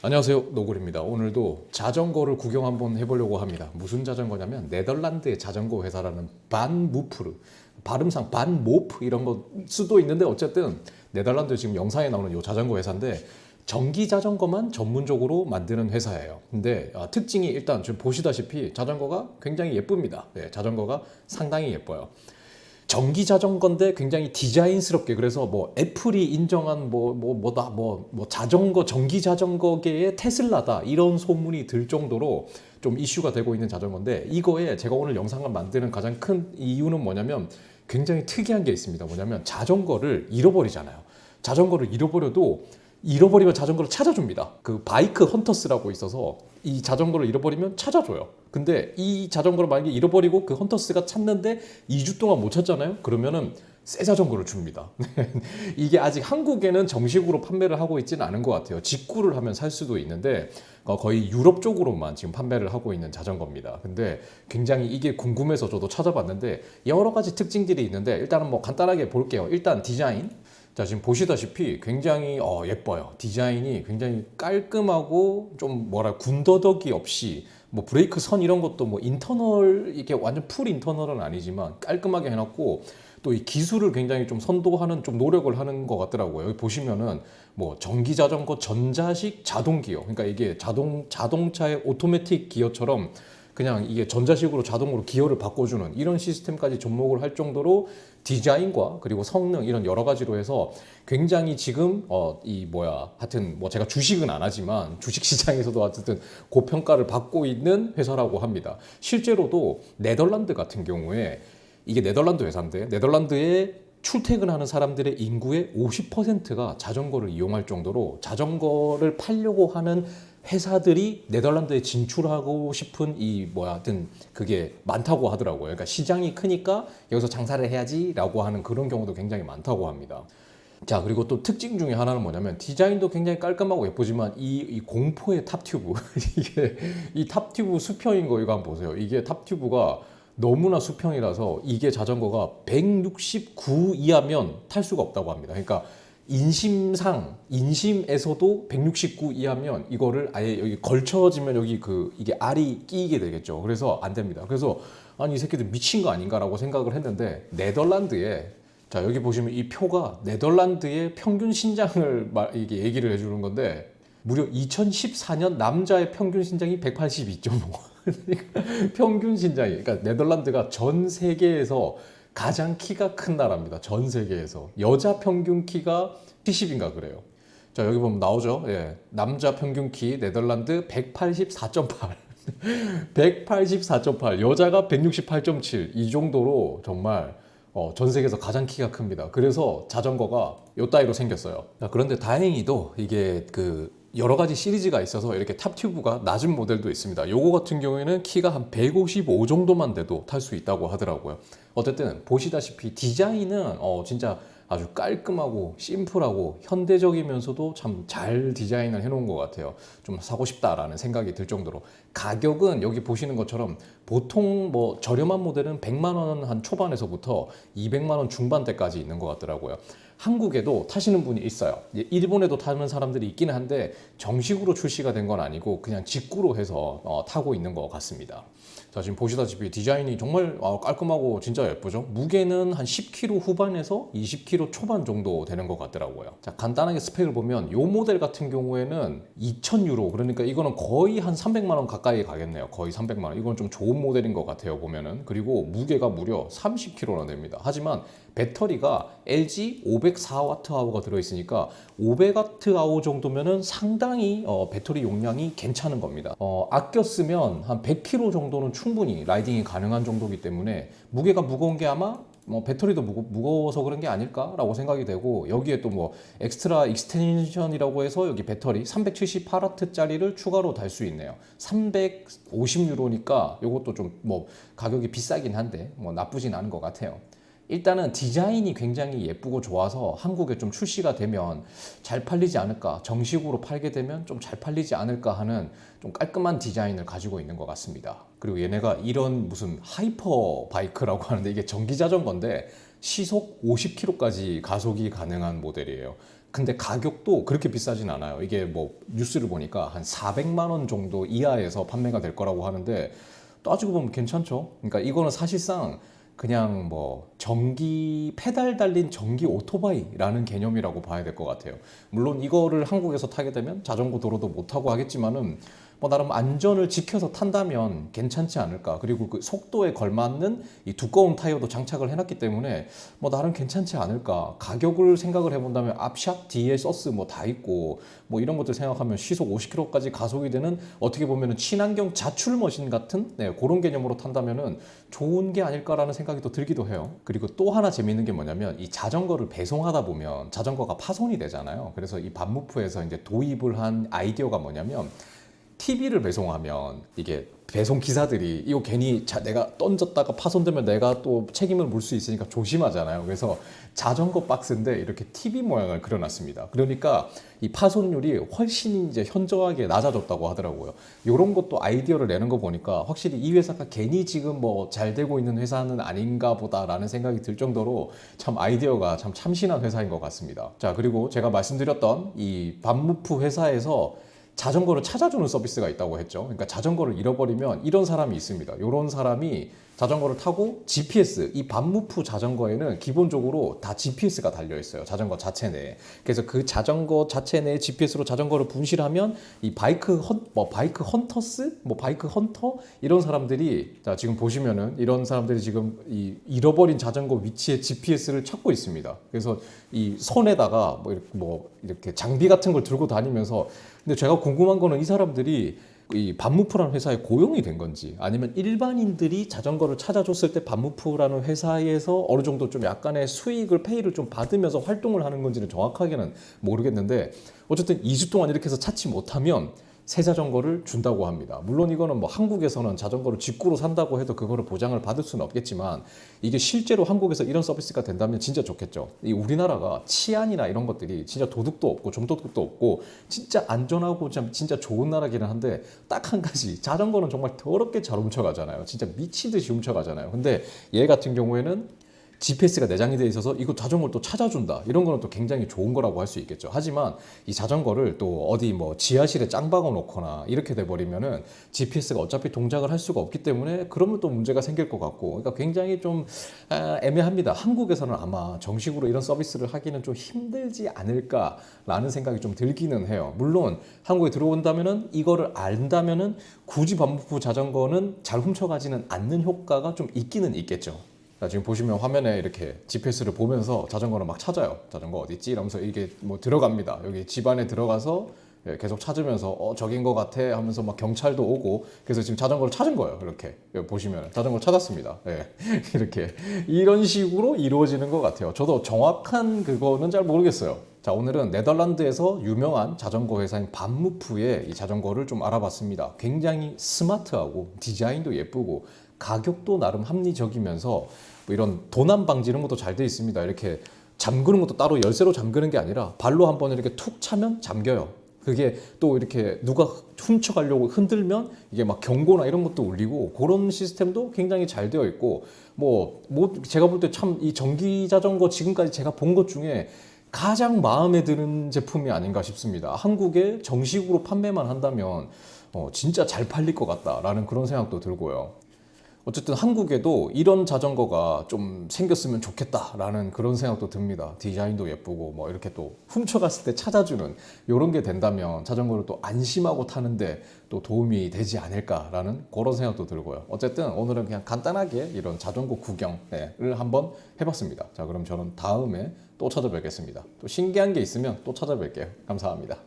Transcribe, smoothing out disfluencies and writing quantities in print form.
안녕하세요, 노골입니다. 오늘도 자전거를 구경 한번 해보려고 합니다. 무슨 자전거냐면 네덜란드의 자전거 회사라는 반무프르, 발음상 반모프 이런 거 수도 있는데 어쨌든 네덜란드 지금 영상에 나오는 이 자전거 회사인데 전기 자전거만 전문적으로 만드는 회사예요. 근데 특징이 일단 지금 보시다시피 자전거가 굉장히 예쁩니다. 네, 자전거가 상당히 예뻐요. 전기 자전거인데 굉장히 디자인스럽게, 그래서 뭐 애플이 인정한 자전거, 전기 자전거계의 테슬라다 이런 소문이 들 정도로 좀 이슈가 되고 있는 자전거인데, 이거에 제가 오늘 영상을 만드는 가장 큰 이유는 뭐냐면 굉장히 특이한 게 있습니다. 뭐냐면 자전거를 잃어버리잖아요. 자전거를 잃어버려도 잃어버리면 자전거를 찾아줍니다. 그 바이크 헌터스라고 있어서 이 자전거를 잃어버리면 찾아줘요. 근데 이 자전거를 만약에 잃어버리고 그 헌터스가 찾는데 2주 동안 못 찾잖아요. 그러면은 새 자전거를 줍니다. 이게 아직 한국에는 정식으로 판매를 하고 있지는 않은 것 같아요. 직구를 하면 살 수도 있는데 거의 유럽 쪽으로만 지금 판매를 하고 있는 자전거입니다. 근데 굉장히 이게 궁금해서 저도 찾아봤는데 여러 가지 특징들이 있는데, 일단은 뭐 간단하게 볼게요. 일단 디자인. 자, 지금 보시다시피 굉장히 예뻐요. 디자인이 굉장히 깔끔하고 좀 군더더기 없이 뭐 브레이크 선 이런 것도 뭐 인터널 이게 완전 풀 인터널은 아니지만 깔끔하게 해놨고, 또 이 기술을 굉장히 좀 선도하는 좀 노력을 하는 것 같더라고요. 여기 보시면은 뭐 전기 자전거 전자식 자동 기어, 그러니까 이게 자동차의 오토매틱 기어처럼 그냥 이게 전자식으로 자동으로 기어를 바꿔주는 이런 시스템까지 접목을 할 정도로 디자인과 그리고 성능 이런 여러 가지로 해서 굉장히 지금 하여튼 뭐 제가 주식은 안 하지만 주식 시장에서도 어쨌든 고평가를 받고 있는 회사라고 합니다. 실제로도 네덜란드 같은 경우에, 이게 네덜란드 회사인데 네덜란드에 출퇴근하는 사람들의 인구의 50%가 자전거를 이용할 정도로 자전거를 팔려고 하는 회사들이 네덜란드에 진출하고 싶은 하여튼 그게 많다고 하더라고요. 그러니까 시장이 크니까 여기서 장사를 해야지라고 하는 그런 경우도 굉장히 많다고 합니다. 자, 그리고 또 특징 중에 하나는 뭐냐면 디자인도 굉장히 깔끔하고 예쁘지만 이 공포의 탑튜브 이게 이 탑튜브 수평인 거 이거 한번 보세요. 이게 탑튜브가 너무나 수평이라서 이게 자전거가 169 이하면 탈 수가 없다고 합니다. 그러니까 인심에서도 169 이하면 이거를 아예 여기 걸쳐지면 이게 알이 끼게 되겠죠. 그래서 안 됩니다. 그래서 아니 이 새끼들 미친 거 아닌가라고 생각을 했는데, 네덜란드에, 자 여기 보시면 이 표가 네덜란드의 평균 신장을 이게 얘기를 해주는 건데, 무려 2014년 남자의 평균 신장이 182.5. 평균 신장이, 그러니까 네덜란드가 전 세계에서 가장 키가 큰 나라입니다. 전 세계에서 여자 평균 키가 70인가 그래요. 자 여기 보면 나오죠. 예, 남자 평균 키 네덜란드 184.8. 184.8, 여자가 168.7. 이 정도로 정말 전 세계에서 가장 키가 큽니다. 그래서 자전거가 요 따위로 생겼어요. 자, 그런데 다행히도 이게 여러 가지 시리즈가 있어서 이렇게 탑튜브가 낮은 모델도 있습니다. 요거 같은 경우에는 키가 한 155 정도만 돼도 탈 수 있다고 하더라고요. 어쨌든 보시다시피 디자인은 진짜 아주 깔끔하고 심플하고 현대적이면서도 참 잘 디자인을 해놓은 것 같아요. 좀 사고 싶다라는 생각이 들 정도로. 가격은 여기 보시는 것처럼 보통 뭐 저렴한 모델은 100만 원 한 초반에서부터 200만 원 중반대까지 있는 것 같더라고요. 한국에도 타시는 분이 있어요. 일본에도 타는 사람들이 있기는 한데 정식으로 출시가 된 건 아니고 그냥 직구로 해서 타고 있는 것 같습니다. 자, 지금 보시다시피 디자인이 정말 깔끔하고 진짜 예쁘죠. 무게는 한 10kg 후반에서 20kg 초반 정도 되는 것 같더라고요. 자, 간단하게 스펙을 보면 이 모델 같은 경우에는 2,000유로, 그러니까 이거는 거의 한 300만 원 가까이 가겠네요. 거의 300만 원. 이건 좀 좋은 모델인 것 같아요, 보면은. 그리고 무게가 무려 30kg나 됩니다. 하지만 배터리가 LG 504Wh가 들어있으니까 500Wh 정도면은 상당히 배터리 용량이 괜찮은 겁니다. 아껴 쓰면 한 100kg 정도는 충분히 라이딩이 가능한 정도이기 때문에 무게가 무거운 게 아마 배터리도 무거워서 그런 게 아닐까라고 생각이 되고, 여기에 또 뭐 엑스트라 익스텐션이라고 해서 여기 배터리 378W짜리를 추가로 달 수 있네요. 350유로니까 이것도 좀 뭐 가격이 비싸긴 한데 뭐 나쁘진 않은 것 같아요. 일단은 디자인이 굉장히 예쁘고 좋아서 한국에 좀 출시가 되면 잘 팔리지 않을까, 정식으로 팔게 되면 좀 잘 팔리지 않을까 하는 좀 깔끔한 디자인을 가지고 있는 것 같습니다. 그리고 얘네가 이런 무슨 하이퍼 바이크라고 하는데, 이게 전기 자전거인데 시속 50km까지 가속이 가능한 모델이에요. 근데 가격도 그렇게 비싸진 않아요. 이게 뭐 뉴스를 보니까 한 400만 원 정도 이하에서 판매가 될 거라고 하는데 따지고 보면 괜찮죠. 그러니까 이거는 사실상 그냥 뭐 전기 페달 달린 전기 오토바이라는 개념이라고 봐야 될 것 같아요. 물론 이거를 한국에서 타게 되면 자전거 도로도 못 타고 하겠지만은 뭐 나름 안전을 지켜서 탄다면 괜찮지 않을까. 그리고 그 속도에 걸맞는 이 두꺼운 타이어도 장착을 해놨기 때문에 뭐 나름 괜찮지 않을까. 가격을 생각을 해본다면 앞샵, 뒤에 서스 뭐 다 있고 뭐 이런 것들 생각하면 시속 50km까지 가속이 되는 어떻게 보면은 친환경 자출 머신 같은 그런 개념으로 탄다면은 좋은 게 아닐까라는 생각이 또 들기도 해요. 그리고 또 하나 재미있는 게 뭐냐면 이 자전거를 배송하다 보면 자전거가 파손이 되잖아요. 그래서 이 반무프에서 이제 도입을 한 아이디어가 뭐냐면 TV를 배송하면 이게 배송 기사들이 이거 괜히 내가 던졌다가 파손되면 내가 또 책임을 물 수 있으니까 조심하잖아요. 그래서 자전거 박스인데 이렇게 TV 모양을 그려놨습니다. 그러니까 이 파손율이 훨씬 이제 현저하게 낮아졌다고 하더라고요. 이런 것도 아이디어를 내는 거 보니까 확실히 이 회사가 괜히 지금 뭐 잘 되고 있는 회사는 아닌가 보다라는 생각이 들 정도로 참 아이디어가 참 참신한 회사인 것 같습니다. 자, 그리고 제가 말씀드렸던 이 반무프 회사에서 자전거를 찾아주는 서비스가 있다고 했죠. 그러니까 자전거를 잃어버리면 이런 사람이 있습니다. 이런 사람이 자전거를 타고 GPS, 이 반무프 자전거에는 기본적으로 다 GPS가 달려 있어요. 자전거 자체 내에. 그래서 그 자전거 자체 내에 GPS로 자전거를 분실하면 이 바이크 헌터스, 바이크 헌터 이런 사람들이 자 지금 보시면은 이런 사람들이 지금 이 잃어버린 자전거 위치에 GPS를 찾고 있습니다. 그래서 이 손에다가 이렇게 장비 같은 걸 들고 다니면서 근데 제가 궁금한 거는 이 사람들이 이 반무프라는 회사에 고용이 된 건지 아니면 일반인들이 자전거를 찾아줬을 때 반무프라는 회사에서 어느 정도 좀 약간의 수익을 페이를 좀 받으면서 활동을 하는 건지는 정확하게는 모르겠는데 어쨌든 2주 동안 이렇게 해서 찾지 못하면 새 자전거를 준다고 합니다. 물론 이거는 뭐 한국에서는 자전거를 직구로 산다고 해도 그거를 보장을 받을 수는 없겠지만 이게 실제로 한국에서 이런 서비스가 된다면 진짜 좋겠죠. 이 우리나라가 치안이나 이런 것들이 진짜 도둑도 없고 좀도둑도 없고 진짜 안전하고 진짜 좋은 나라기는 한데 딱 한 가지 자전거는 정말 더럽게 잘 훔쳐가잖아요. 진짜 미치듯이 훔쳐가잖아요. 근데 얘 같은 경우에는 GPS가 내장이 돼 있어서 이거 자전거를 또 찾아준다. 이런 거는 또 굉장히 좋은 거라고 할 수 있겠죠. 하지만 이 자전거를 또 어디 뭐 지하실에 짱 박아 놓거나 이렇게 돼 버리면은 GPS가 어차피 동작을 할 수가 없기 때문에 그러면 또 문제가 생길 것 같고 그러니까 굉장히 좀 애매합니다. 한국에서는 아마 정식으로 이런 서비스를 하기는 좀 힘들지 않을까라는 생각이 좀 들기는 해요. 물론 한국에 들어온다면은 이거를 안다면은 굳이 반무프 자전거는 잘 훔쳐가지는 않는 효과가 좀 있기는 있겠죠. 자, 지금 보시면 화면에 이렇게 GPS를 보면서 자전거를 막 찾아요. 자전거 어디 있지? 이러면서 이게 뭐 들어갑니다. 여기 집 안에 들어가서 계속 찾으면서 저긴 것 같아 하면서 막 경찰도 오고 그래서 지금 자전거를 찾은 거예요. 이렇게 여기 보시면 자전거를 찾았습니다. 이렇게 이런 식으로 이루어지는 것 같아요. 저도 정확한 그거는 잘 모르겠어요. 자, 오늘은 네덜란드에서 유명한 자전거 회사인 반무프의 이 자전거를 좀 알아봤습니다. 굉장히 스마트하고 디자인도 예쁘고 가격도 나름 합리적이면서 뭐 이런 도난 방지 이런 것도 잘 돼 있습니다. 이렇게 잠그는 것도 따로 열쇠로 잠그는 게 아니라 발로 한번 이렇게 툭 차면 잠겨요. 그게 또 이렇게 누가 훔쳐가려고 흔들면 이게 막 경고나 이런 것도 울리고 그런 시스템도 굉장히 잘 되어 있고 뭐 제가 볼 때 참 이 전기 자전거 지금까지 제가 본 것 중에 가장 마음에 드는 제품이 아닌가 싶습니다. 한국에 정식으로 판매만 한다면 진짜 잘 팔릴 것 같다라는 그런 생각도 들고요. 어쨌든 한국에도 이런 자전거가 좀 생겼으면 좋겠다라는 그런 생각도 듭니다. 디자인도 예쁘고 뭐 이렇게 또 훔쳐갔을 때 찾아주는 이런 게 된다면 자전거를 또 안심하고 타는데 또 도움이 되지 않을까라는 그런 생각도 들고요. 어쨌든 오늘은 그냥 간단하게 이런 자전거 구경을 한번 해봤습니다. 자, 그럼 저는 다음에 또 찾아뵙겠습니다. 또 신기한 게 있으면 또 찾아뵐게요. 감사합니다.